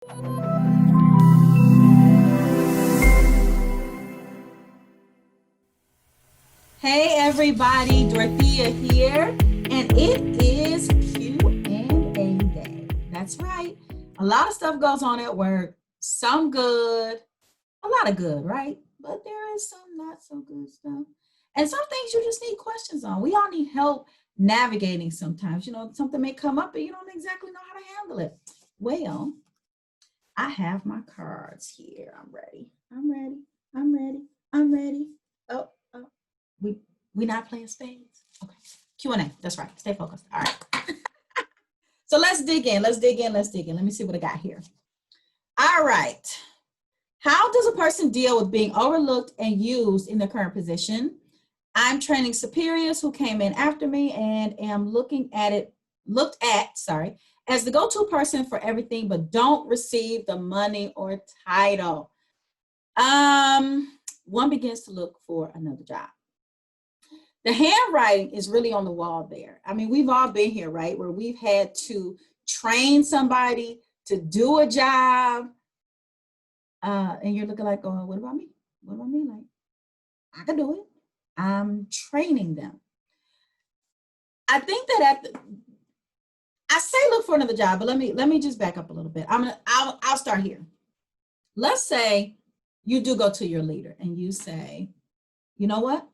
Hey everybody, Dorethia here, and it is Q&A day. That's right. A lot of stuff goes on at work, some good, a lot of good, right? But there is some not so good stuff. And some things you just need questions on. We all need help navigating sometimes. You know, something may come up and you don't exactly know how to handle it. Well, I have my cards here. I'm ready. I'm ready. Oh. We not playing spades? Okay. Q&A. That's right. Stay focused. All right. So let's dig in. Let me see what I got here. All right. How does a person deal with being overlooked and used in their current position? I'm training superiors who came in after me and am looked at as the go-to person for everything, but don't receive the money or title. One begins to look for another job. The handwriting is really on the wall there. I mean, we've all been here, right? Where we've had to train somebody to do a job. And you're looking like, oh, what about me? What about me? Like, I can do it. I'm training them. I think that I say look for another job, but let me just back up a little bit. I'll start here. Let's say you do go to your leader and you say, you know what?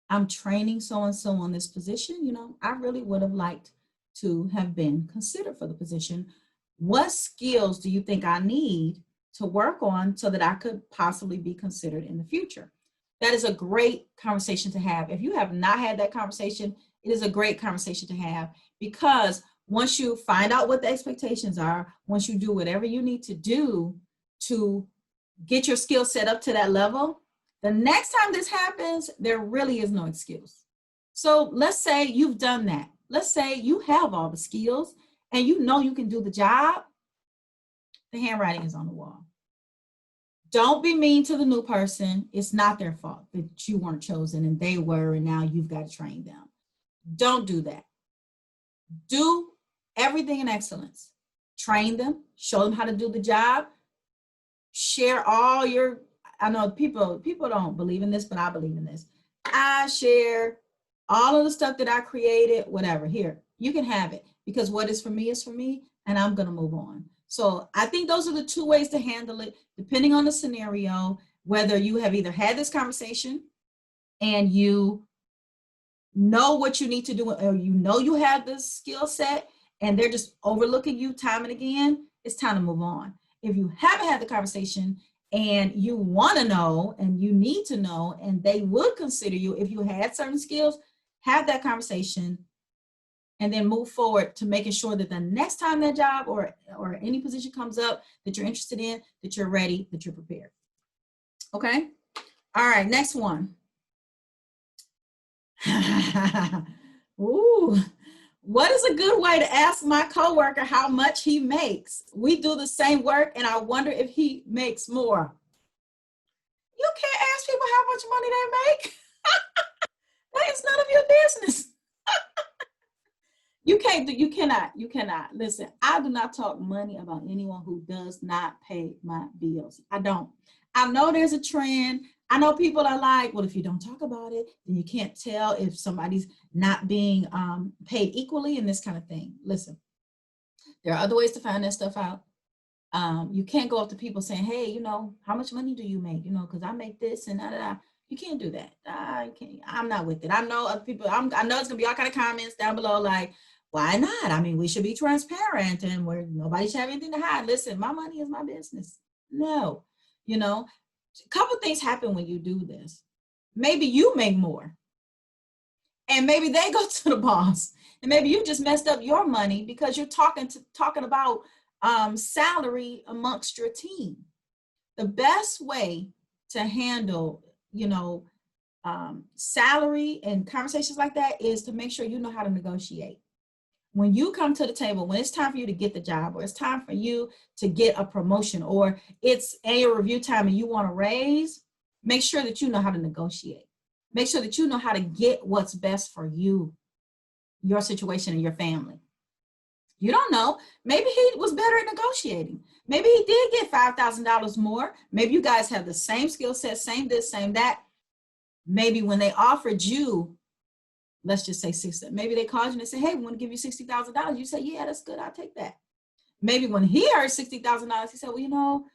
I'm training so-and-so on this position. You know, I really would have liked to have been considered for the position. What skills do you think I need to work on so that I could possibly be considered in the future? That is a great conversation to have. If you have not had that conversation, it is a great conversation to have, because once you find out what the expectations are, once you do whatever you need to do to get your skill set up to that level, the next time this happens, there really is no excuse. So let's say you've done that. Let's say you have all the skills and you know you can do the job. The handwriting is on the wall. Don't be mean to the new person. It's not their fault that you weren't chosen and they were, and now you've got to train them. Don't do that. Do everything in excellence. Train them, show them how to do the job, share all your, I know people don't believe in this, but I believe in this. I share all of the stuff that I created, whatever. Here, you can have it, because what is for me, and I'm going to move on. So I think those are the two ways to handle it, depending on the scenario, whether you have either had this conversation and you know what you need to do, or you know you have this skill set and they're just overlooking you time and again, it's time to move on. If you haven't had the conversation and you want to know and you need to know, and they would consider you if you had certain skills, have that conversation and then move forward to making sure that the next time that job or any position comes up that you're interested in, that you're ready, that you're prepared. Okay? All right, next one. Ooh. What is a good way to ask my coworker how much he makes? We do the same work and I wonder if he makes more. You can't ask people how much money they make. That is none of your business. You cannot. Listen, I do not talk money about anyone who does not pay my bills. I don't. I know there's a trend. I know people are like, well, if you don't talk about it, then you can't tell if somebody's not being paid equally and this kind of thing. Listen, there are other ways to find that stuff out. You can't go up to people saying, hey, you know, how much money do you make? You know, because I make this and da. You can't do that. I can't. I'm not with it. I know other people, I know it's going to be all kind of comments down below like, why not? I mean, we should be transparent and nobody should have anything to hide. Listen, my money is my business. No, you know. A couple things happen when you do this. Maybe you make more and maybe they go to the boss and maybe you just messed up your money because you're talking about salary amongst your team. The best way to handle, you know, salary and conversations like that is to make sure you know how to negotiate. When you come to the table, when it's time for you to get the job, or it's time for you to get a promotion, or it's annual review time and you want to raise, make sure that you know how to negotiate. Make sure that you know how to get what's best for you, your situation, and your family. You don't know. Maybe he was better at negotiating. Maybe he did get $5,000 more. Maybe you guys have the same skill set, same this, same that. Maybe when they offered you, let's just say 60, maybe they called you and they said, hey, we want to give you $60,000. You say, yeah, that's good. I'll take that. Maybe when he heard $60,000, he said, well, you know,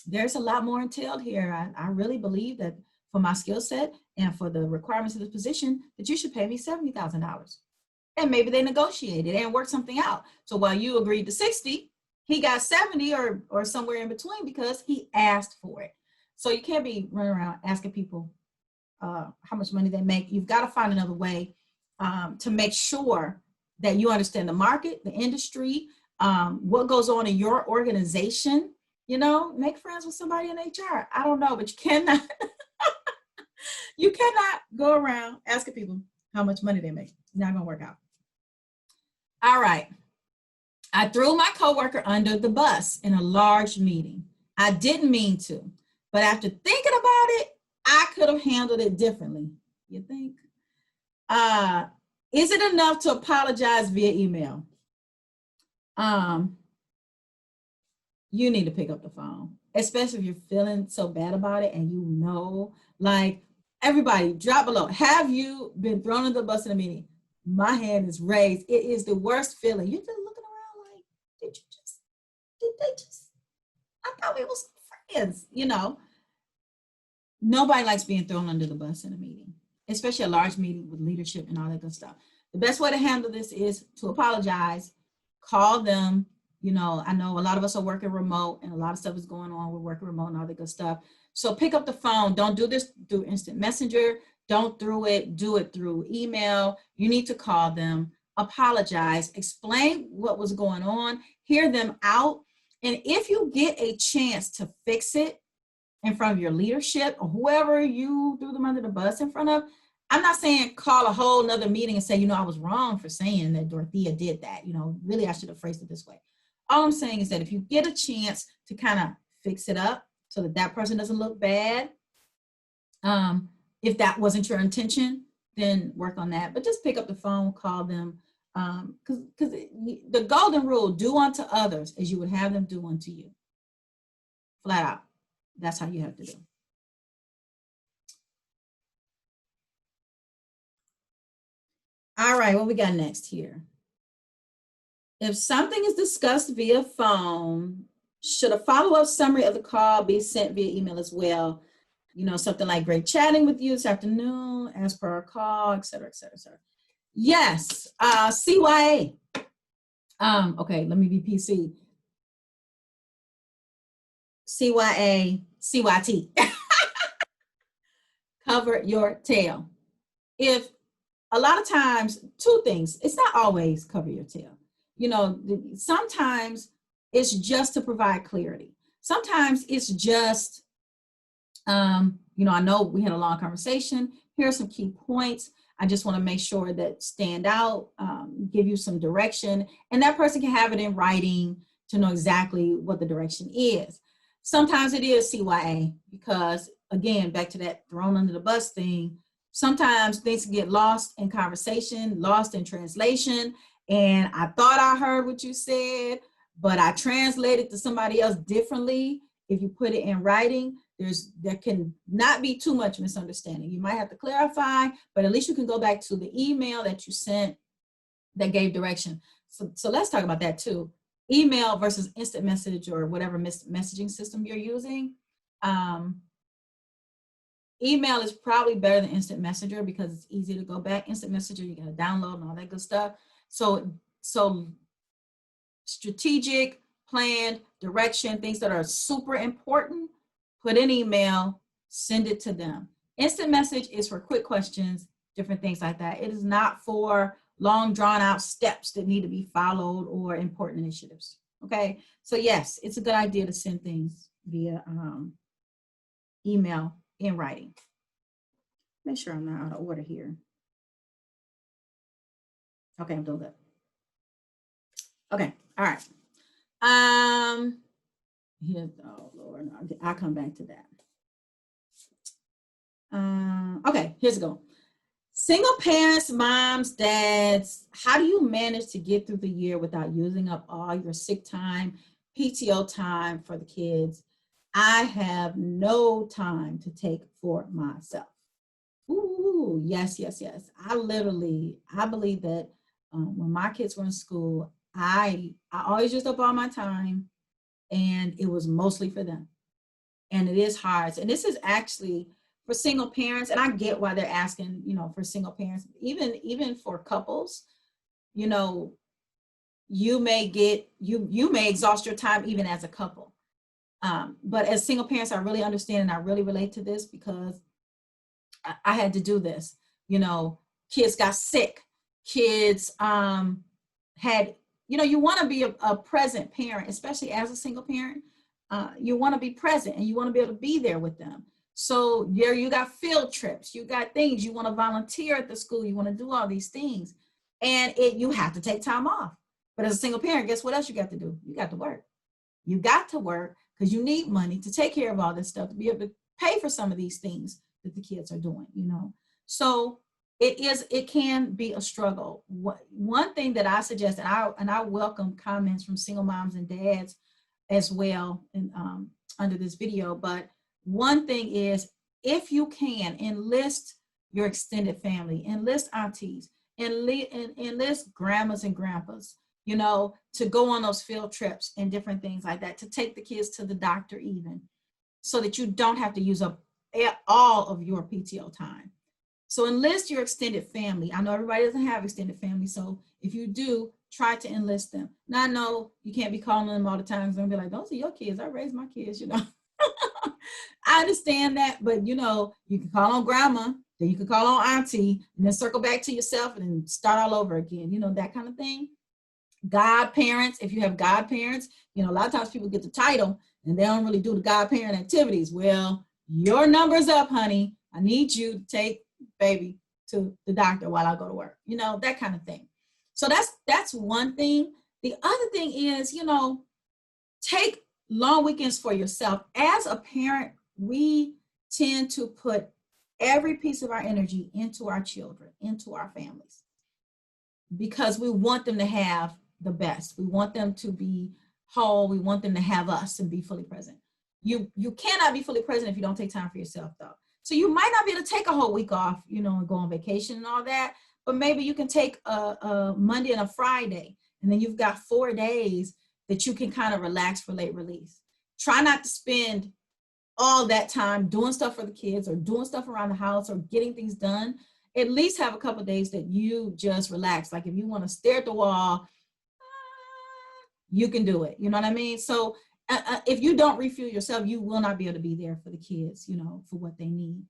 there's a lot more entailed here. I really believe that for my skill set and for the requirements of this position, that you should pay me $70,000. And maybe they negotiated and worked something out. So while you agreed to 60, he got 70 or somewhere in between because he asked for it. So you can't be running around asking people how much money they make. You've got to find another way to make sure that you understand the market, the industry, what goes on in your organization. You know, make friends with somebody in HR. I don't know, but you cannot, you cannot go around asking people how much money they make. Not gonna work out. All right. I threw my coworker under the bus in a large meeting. I didn't mean to, but after thinking about it, I could have handled it differently. You think? Is it enough to apologize via email? You need to pick up the phone, especially if you're feeling so bad about it and you know, like, everybody drop below. Have you been thrown under the bus in a meeting? My hand is raised. It is the worst feeling. You're just looking around like, did they just, I thought we was friends, you know. Nobody likes being thrown under the bus in a meeting, especially a large meeting with leadership and all that good stuff. The best way to handle this is to apologize, call them. You know, I know a lot of us are working remote and a lot of stuff is going on. We're working remote and all that good stuff. So pick up the phone. Don't do this through instant messenger. Don't do it through email. You need to call them, apologize, explain what was going on, hear them out. And if you get a chance to fix it in front of your leadership or whoever you threw them under the bus in front of, I'm not saying call a whole nother meeting and say, you know, I was wrong for saying that Dorothea did that. You know, really, I should have phrased it this way. All I'm saying is that if you get a chance to kind of fix it up so that that person doesn't look bad, if that wasn't your intention, then work on that. But just pick up the phone, call them, because the golden rule, do unto others as you would have them do unto you. Flat out. That's how you have to do. All right, what we got next here? If something is discussed via phone, should a follow-up summary of the call be sent via email as well? You know, something like great chatting with you this afternoon, as per our call, et cetera, et cetera, et cetera. Yes, CYA. Okay, let me be PC. CYA, CYT. Cover your tail. If a lot of times, two things, it's not always cover your tail. You know, sometimes it's just to provide clarity. Sometimes it's just, you know, I know we had a long conversation. Here are some key points. I just want to make sure that stand out, give you some direction, and that person can have it in writing to know exactly what the direction is. Sometimes it is CYA because, again, back to that thrown under the bus thing, sometimes things get lost in conversation, lost in translation, and I thought I heard what you said, but I translated to somebody else differently. If you put it in writing, there can not be too much misunderstanding. You might have to clarify, but at least you can go back to the email that you sent that gave direction. So let's talk about that too. Email versus instant message or whatever messaging system you're using. Email is probably better than instant messenger because it's easy to go back. Instant messenger, you got to download and all that good stuff. So strategic, planned, direction, things that are super important, put in email, send it to them. Instant message is for quick questions, different things like that. It is not for long drawn out steps that need to be followed or important initiatives. Okay, so yes, it's a good idea to send things via email in writing. Make sure I'm not out of order here. Okay, I'm doing good. Okay, all right. Here's, oh Lord, I'll come back to that. Okay, here's a go. Single parents, moms, dads, how do you manage to get through the year without using up all your sick time, PTO time for the kids. I have no time to take for myself. Ooh, yes, yes, yes. I believe that when my kids were in school, I always used up all my time, and it was mostly for them. And it is hard. And this is actually for single parents, and I get why they're asking, for single parents, even for couples, you may exhaust your time even as a couple. But as single parents, I really understand and I really relate to this because I had to do this. Kids got sick. Kids had, you want to be a present parent, especially as a single parent. You want to be present and you want to be able to be there with them. So you got field trips, you got things, you want to volunteer at the school, you want to do all these things. And you have to take time off. But as a single parent, guess what else you got to do? You got to work. You got to work because you need money to take care of all this stuff, to be able to pay for some of these things that the kids are doing, So it can be a struggle. One thing that I suggest, and I welcome comments from single moms and dads as well under this video, but one thing is, if you can, enlist your extended family, enlist aunties, enlist grandmas and grandpas, to go on those field trips and different things like that, to take the kids to the doctor even, so that you don't have to use up all of your PTO time. So enlist your extended family. I know everybody doesn't have extended family, so if you do, try to enlist them. Now I know you can't be calling them all the time and be like, those are your kids, I raised my kids, I understand that, but you can call on grandma, then you can call on auntie, and then circle back to yourself and then start all over again, that kind of thing. Godparents, if you have godparents, a lot of times people get the title and they don't really do the godparent activities. Well, your number's up, honey. I need you to take baby to the doctor while I go to work, that kind of thing. So that's one thing. The other thing is, take long weekends for yourself. As a parent, we tend to put every piece of our energy into our children, into our families, because we want them to have the best. We want them to be whole. We want them to have us and be fully present. You cannot be fully present if you don't take time for yourself, though. So you might not be able to take a whole week off, and go on vacation and all that, but maybe you can take a Monday and a Friday, and then you've got 4 days that you can kind of relax for late release. Try not to spend all that time doing stuff for the kids or doing stuff around the house or getting things done. At least have a couple of days that you just relax. Like if you want to stare at the wall, you can do it. You know what I mean? So if you don't refuel yourself, you will not be able to be there for the kids, for what they need.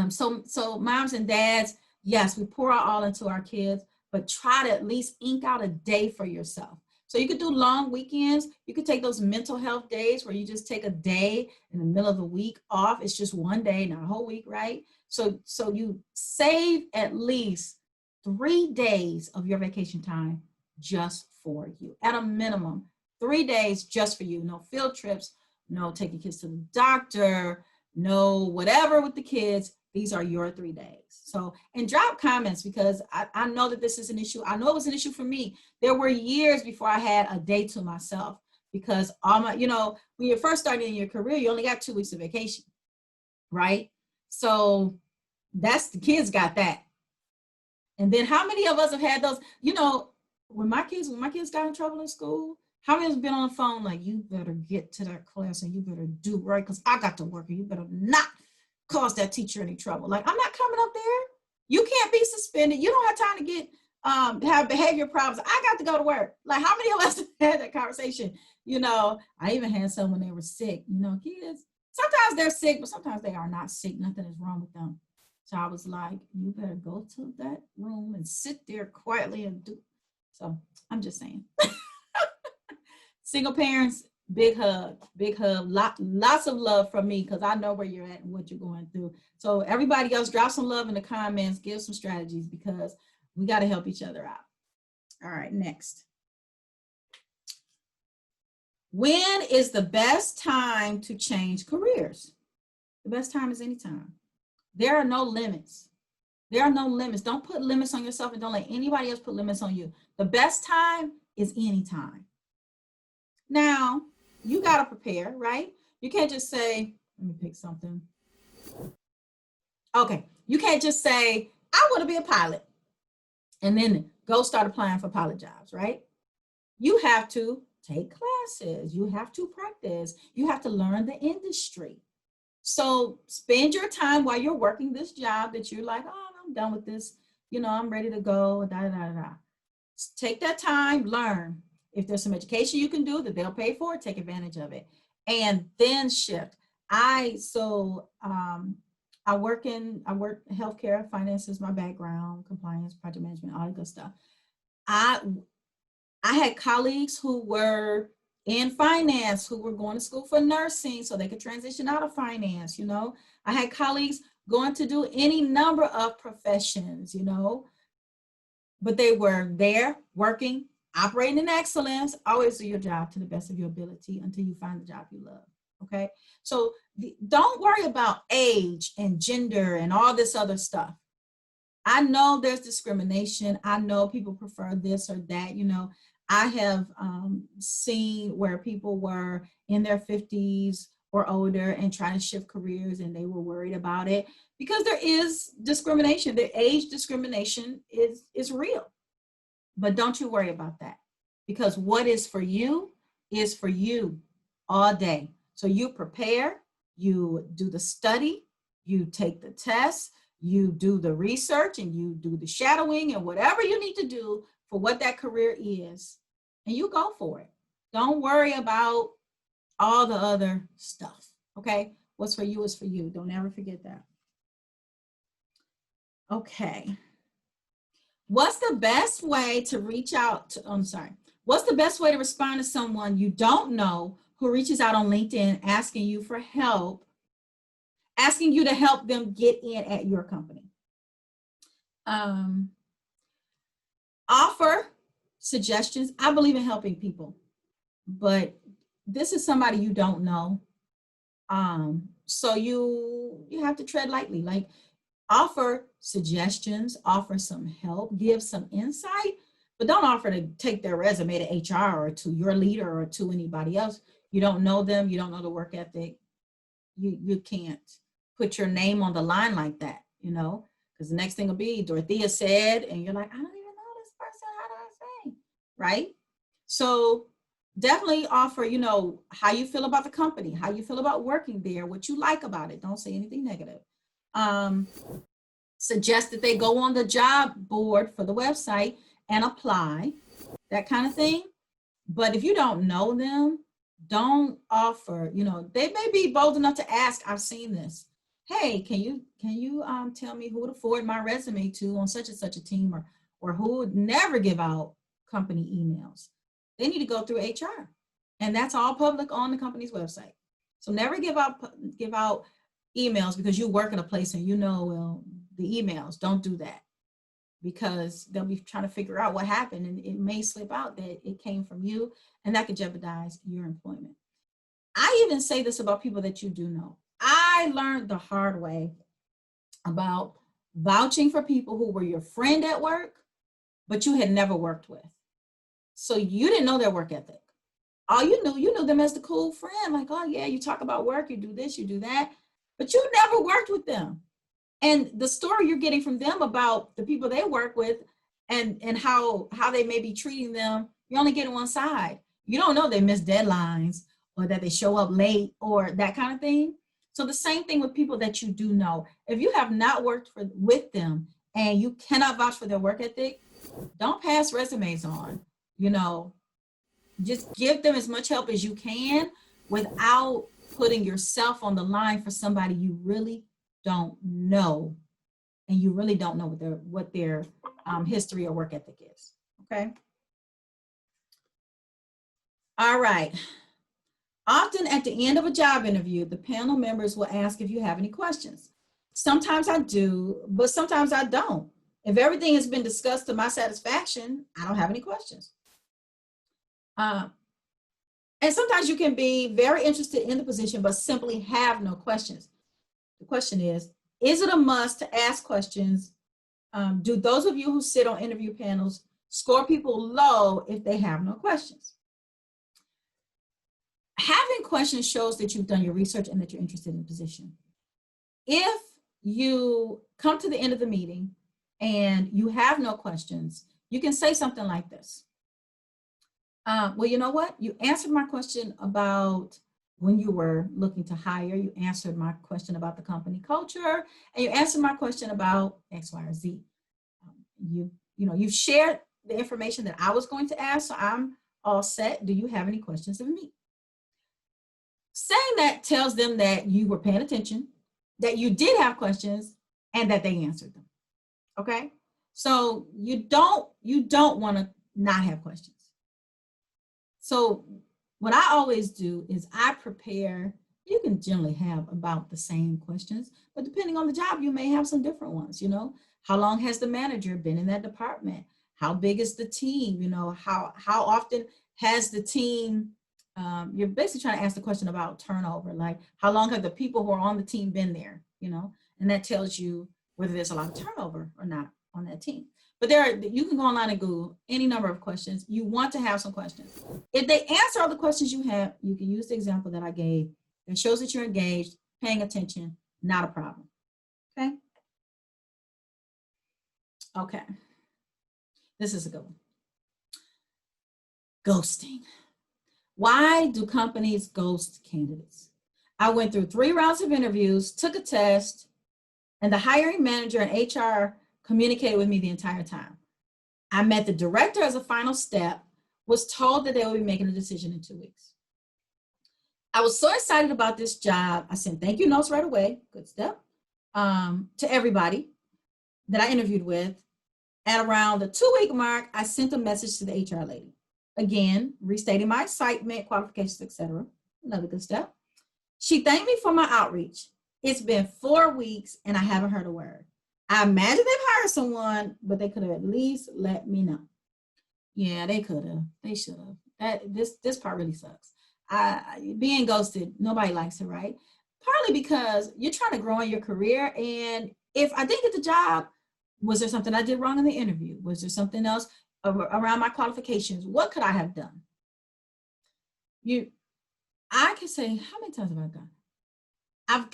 So moms and dads, yes, we pour our all into our kids, but try to at least ink out a day for yourself. So you could do long weekends. You could take those mental health days where you just take a day in the middle of the week off. It's just one day, not a whole week, right? So you save at least 3 days of your vacation time just for you. At a minimum, 3 days just for you. No field trips, no taking kids to the doctor, no whatever with the kids. These are your 3 days. So, and drop comments, because I know that this is an issue. I know it was an issue for me. There were years before I had a day to myself, because all my, when you're first starting in your career, you only got 2 weeks of vacation, right? So that's, the kids got that. And then how many of us have had those, when my kids got in trouble in school, how many has been on the phone like, you better get to that class and you better do right, because I got to work and you better not cause that teacher any trouble. Like, I'm not coming up there. You can't be suspended. You don't have time to get have behavior problems. I got to go to work. Like, how many of us have had that conversation? I even had some when they were sick. Kids, sometimes they're sick, but sometimes they are not sick. Nothing is wrong with them. So I was like, you better go to that room and sit there quietly and do. So I'm just saying. Single parents, big hug, lots of love from me, because I know where you're at and what you're going through. So everybody else, drop some love in the comments, give some strategies, because we got to help each other out. All right, next. When is the best time to change careers? The best time is anytime. There are no limits. There are no limits. Don't put limits on yourself, and don't let anybody else put limits on you. The best time is anytime. Now, you got to prepare, right? You can't just say, let me pick something. Okay, you can't just say, I want to be a pilot, and then go start applying for pilot jobs, right? You have to take classes. You have to practice. You have to learn the industry. So spend your time while you're working this job that you're like, oh, I'm done with this. You know, I'm ready to go, da, da, da, da. Take that time, learn. If there's some education you can do that they'll pay for, take advantage of it. And then shift. I work healthcare, finance is my background, compliance, project management, all that good stuff. I had colleagues who were in finance, who were going to school for nursing so they could transition out of finance, you know. I had colleagues going to do any number of professions, you know, but they were there working, operating in excellence. Always do your job to the best of your ability until you find the job you love, okay? So don't worry about age and gender and all this other stuff. I know there's discrimination. I know people prefer this or that, you know. I have seen where people were in their 50s or older and trying to shift careers, and they were worried about it because there is discrimination. The age discrimination is real. But don't you worry about that, because what is for you all day. So you prepare, you do the study, you take the test, you do the research, and you do the shadowing and whatever you need to do for what that career is, and you go for it. Don't worry about all the other stuff, okay? What's for you is for you. Don't ever forget that. Okay. What's the best way to reach out to, what's the best way to respond to someone you don't know who reaches out on LinkedIn asking you for help, asking you to help them get in at your company? Offer suggestions. I believe in helping people, but this is somebody you don't know. So you have to tread lightly. Like, offer suggestions, offer some help, give some insight, but don't offer to take their resume to HR or to your leader or to anybody else. You don't know them. You don't know the work ethic. You can't put your name on the line like that, you know, because the next thing will be Dorethia said, and you're like, I don't even know this person. How do I say? Right? So definitely offer, you know, how you feel about the company, how you feel about working there, what you like about it. Don't say anything negative. Suggest that they go on the job board for the website and apply, that kind of thing. But if you don't know them, don't offer, you know, they may be bold enough to ask, I've seen this. Hey, can you tell me who to forward my resume to on such and such a team, or who would never give out company emails? They need to go through HR, and that's all public on the company's website. So never give out emails because you work in a place and you know, well, the emails, don't do that, because they'll be trying to figure out what happened, and it may slip out that it came from you, and that could jeopardize your employment. I even say this about people that you do know. I learned the hard way about vouching for people who were your friend at work, but you had never worked with. So you didn't know their work ethic. All you knew them as the cool friend, like, oh yeah, you talk about work, you do this, you do that, but you never worked with them. And the story you're getting from them about the people they work with and how they may be treating them, you're only getting one side. You don't know they miss deadlines or that they show up late or that kind of thing. So the same thing with people that you do know. If you have not worked with them and you cannot vouch for their work ethic, don't pass resumes on. You know, just give them as much help as you can without putting yourself on the line for somebody you really don't know, and you really don't know what their history or work ethic is. Okay. All right. Often at the end of a job interview, the panel members will ask if you have any questions. Sometimes I do, but sometimes I don't. If everything has been discussed to my satisfaction, I don't have any questions. And sometimes you can be very interested in the position, but simply have no questions. The question is it a must to ask questions? Do those of you who sit on interview panels score people low if they have no questions? Having questions shows that you've done your research and that you're interested in the position. If you come to the end of the meeting and you have no questions, you can say something like this. Well, you know what? You answered my question about when you were looking to hire. You answered my question about the company culture, and you answered my question about X, Y, or Z. You've shared the information that I was going to ask, so I'm all set. Do you have any questions of me? Saying that tells them that you were paying attention, that you did have questions, and that they answered them. Okay? So you don't want to not have questions. So what I always do is I prepare. You can generally have about the same questions, but depending on the job, you may have some different ones. How long has the manager been in that department? How big is the team? How often has the team, you're basically trying to ask the question about turnover, like how long have the people who are on the team been there, and that tells you whether there's a lot of turnover or not on that team. But you can go online and Google any number of questions. You want to have some questions. If they answer all the questions you have, you can use the example that I gave that shows that you're engaged, paying attention, not a problem. Okay? Okay. This is a good one. Ghosting. Why do companies ghost candidates? I went through 3 rounds of interviews, took a test, and the hiring manager and HR communicated with me the entire time. I met the director as a final step, was told that they would be making a decision in 2 weeks. I was so excited about this job. I sent thank you notes right away, good step, to everybody that I interviewed with. At around the 2-week mark, I sent a message to the HR lady. Again, restating my excitement, qualifications, etc. Another good step. She thanked me for my outreach. It's been 4 weeks and I haven't heard a word. I imagine they've hired someone, but they could have at least let me know. Yeah, they could have. They should have. This part really sucks. Being ghosted, nobody likes it, right? Partly because you're trying to grow in your career, and if I didn't get the job, was there something I did wrong in the interview? Was there something else around my qualifications? What could I have done? I can say, how many times have I done? I've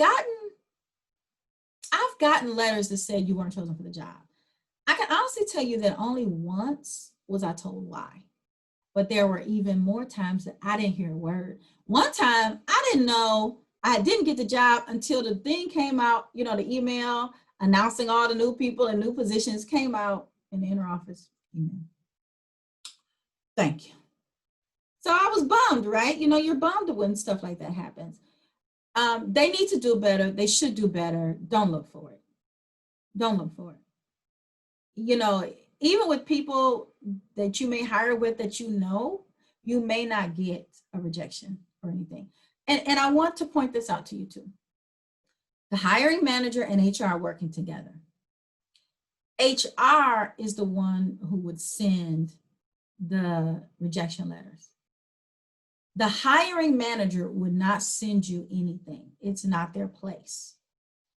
gotten letters that said you weren't chosen for the job. I can honestly tell you that only once was I told why. But there were even more times that I didn't hear a word. One time, I didn't know I didn't get the job until the thing came out, the email announcing all the new people and new positions came out in the inner office email. Thank you. So I was bummed, right? You're bummed when stuff like that happens. They need to do better. They should do better. Don't look for it. Don't look for it. Even with people that you may hire with that you may not get a rejection or anything. And I want to point this out to you too. The hiring manager and HR are working together. HR is the one who would send the rejection letters. The hiring manager would not send you anything. It's not their place.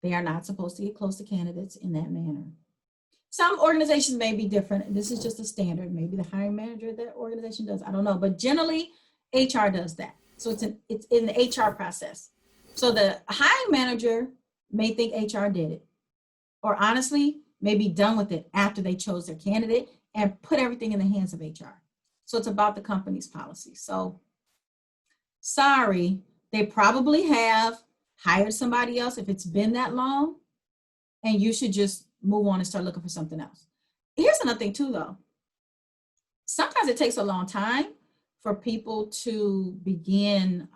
They are not supposed to get close to candidates in that manner. Some organizations may be different. This is just a standard. Maybe the hiring manager of that organization does. I don't know. But generally, HR does that. So it's in the HR process. So the hiring manager may think HR did it. Or honestly, may be done with it after they chose their candidate and put everything in the hands of HR. So it's about the company's policy. So sorry, they probably have hired somebody else if it's been that long, and you should just move on and start looking for something else. Here's another thing too, though. Sometimes it takes a long time for people to begin.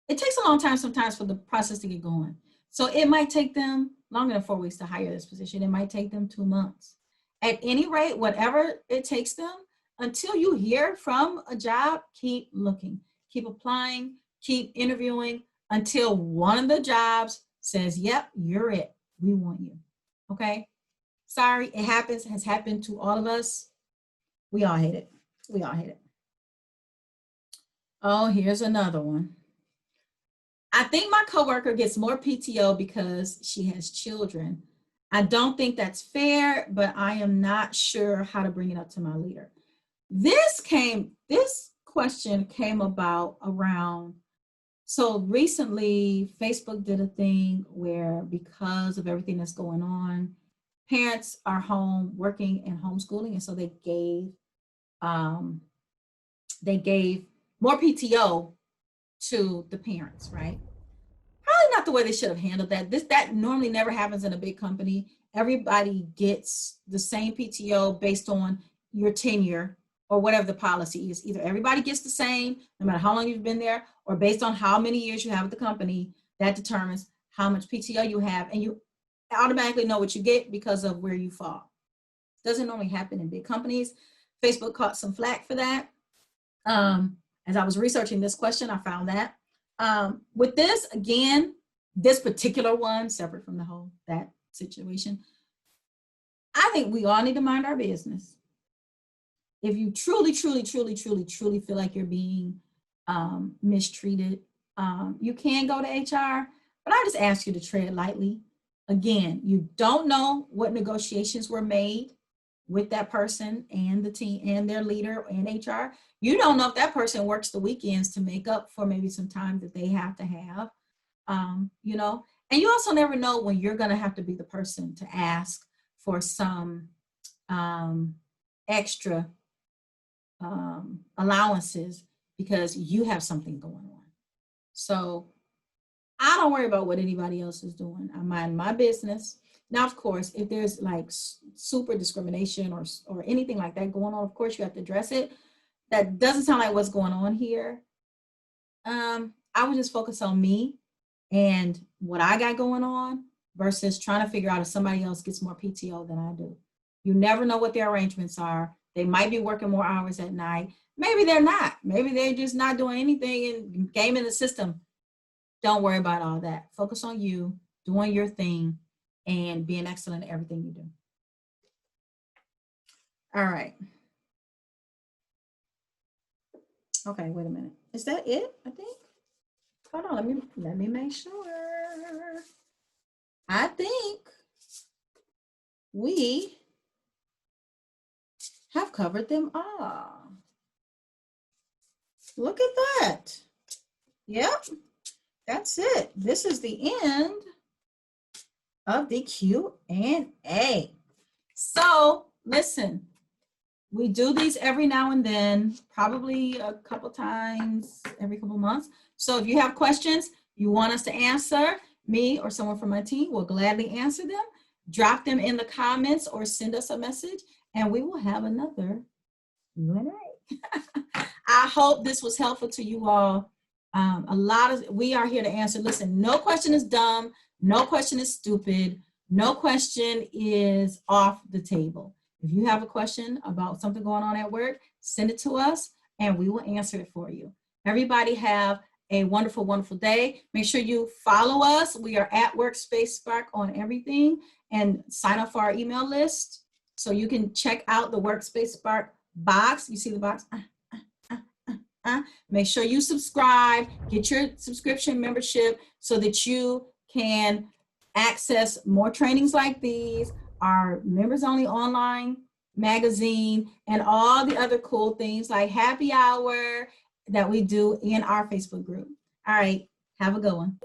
It takes a long time sometimes for the process to get going. So it might take them longer than 4 weeks to hire this position. It might take them 2 months. At any rate, whatever it takes them, until you hear from a job, keep looking, keep applying, keep interviewing until one of the jobs says, yep, you're it. We want you. Okay? Sorry, it happens, has happened to all of us. We all hate it. We all hate it. Oh, here's another one. I think my coworker gets more PTO because she has children. I don't think that's fair, but I am not sure how to bring it up to my leader. This question came about around, so recently Facebook did a thing where because of everything that's going on, parents are home working and homeschooling, and so they gave more PTO to the parents, right? Probably not the way they should have handled that. That normally never happens in a big company. Everybody gets the same PTO based on your tenure or whatever the policy is. Either everybody gets the same, no matter how long you've been there, or based on how many years you have with the company, that determines how much PTO you have, and you automatically know what you get because of where you fall. Doesn't normally happen in big companies. Facebook caught some flack for that. As I was researching this question, I found that. With this, again, this particular one, separate from that situation, I think we all need to mind our business. If you truly feel like you're being mistreated, you can go to HR, but I just ask you to tread lightly. Again, you don't know what negotiations were made with that person and the team and their leader and HR. You don't know if that person works the weekends to make up for maybe some time that they have to have, you know, and you also never know when you're going to have to be the person to ask for some extra allowances because you have something going on. So I don't worry about what anybody else is doing. I mind my business. Now, of course, if there's like super discrimination or anything like that going on, of course you have to address it. That doesn't sound like what's going on here. I would just focus on me and what I got going on versus trying to figure out if somebody else gets more PTO than I do. You never know what their arrangements are. They might be working more hours at night. Maybe they're not. Maybe they're just not doing anything and gaming the system. Don't worry about all that. Focus on you, doing your thing, and being excellent at everything you do. All right. Okay, wait a minute. Is that it, I think? Hold on, let me make sure. I think we have covered them all. Look at that. Yep, that's it. This is the end of the Q&A. So listen, we do these every now and then, probably a couple times every couple months. So if you have questions you want us to answer, me or someone from my team will gladly answer them. Drop them in the comments or send us a message and we will have another Q&A. I hope this was helpful to you all. We are here to answer. Listen, no question is dumb. No question is stupid. No question is off the table. If you have a question about something going on at work, send it to us and we will answer it for you. Everybody have a wonderful, wonderful day. Make sure you follow us. We are at workspacepark on everything and sign up for our email list so you can check out the workspacepark box. You see the box? Make sure you subscribe, get your subscription membership so that you can access more trainings like these, our members only online magazine, and all the other cool things like happy hour that we do in our Facebook group. All right, have a good one.